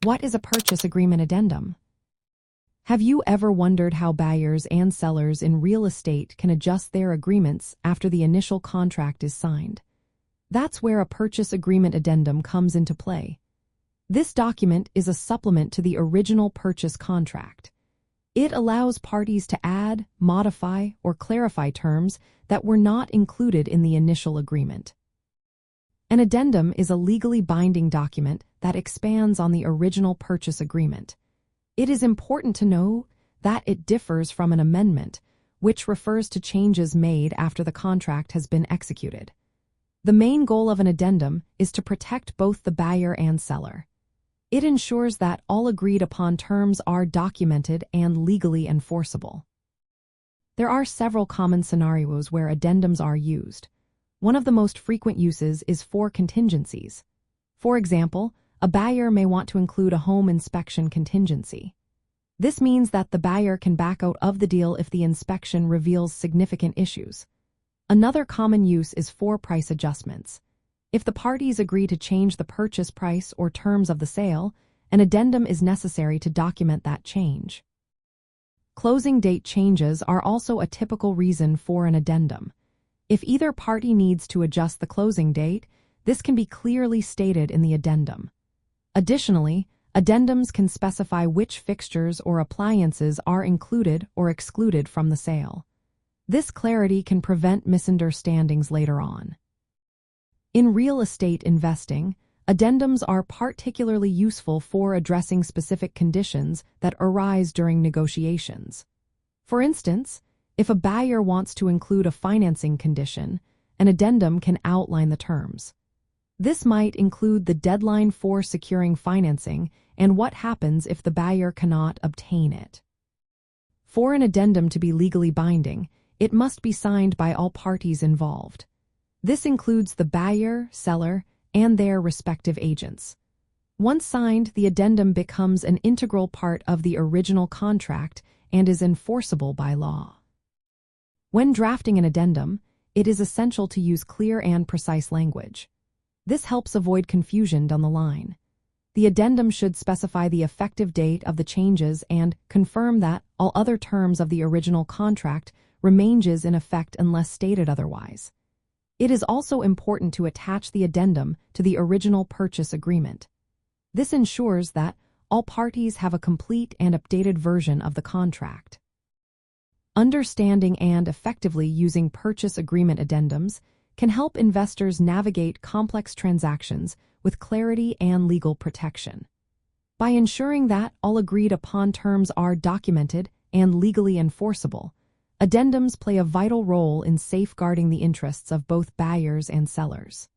What is a purchase agreement addendum? Have you ever wondered how buyers and sellers in real estate can adjust their agreements after the initial contract is signed? That's where a purchase agreement addendum comes into play. This document is a supplement to the original purchase contract. It allows parties to add, modify, or clarify terms that were not included in the initial agreement. An addendum is a legally binding document that expands on the original purchase agreement. It is important to know that it differs from an amendment, which refers to changes made after the contract has been executed. The main goal of an addendum is to protect both the buyer and seller. It ensures that all agreed-upon terms are documented and legally enforceable. There are several common scenarios where addendums are used. One of the most frequent uses is for contingencies. For example, a buyer may want to include a home inspection contingency. This means that the buyer can back out of the deal if the inspection reveals significant issues. Another common use is for price adjustments. If the parties agree to change the purchase price or terms of the sale, an addendum is necessary to document that change. Closing date changes are also a typical reason for an addendum. If either party needs to adjust the closing date, this can be clearly stated in the addendum. Additionally, addendums can specify which fixtures or appliances are included or excluded from the sale. This clarity can prevent misunderstandings later on. In real estate investing, addendums are particularly useful for addressing specific conditions that arise during negotiations. For instance, if a buyer wants to include a financing condition, an addendum can outline the terms. This might include the deadline for securing financing and what happens if the buyer cannot obtain it. For an addendum to be legally binding, it must be signed by all parties involved. This includes the buyer, seller, and their respective agents. Once signed, the addendum becomes an integral part of the original contract and is enforceable by law. When drafting an addendum, it is essential to use clear and precise language. This helps avoid confusion down the line. The addendum should specify the effective date of the changes and confirm that all other terms of the original contract remains in effect unless stated otherwise. It is also important to attach the addendum to the original purchase agreement. This ensures that all parties have a complete and updated version of the contract. Understanding and effectively using purchase agreement addendums can help investors navigate complex transactions with clarity and legal protection. By ensuring that all agreed-upon terms are documented and legally enforceable, addendums play a vital role in safeguarding the interests of both buyers and sellers.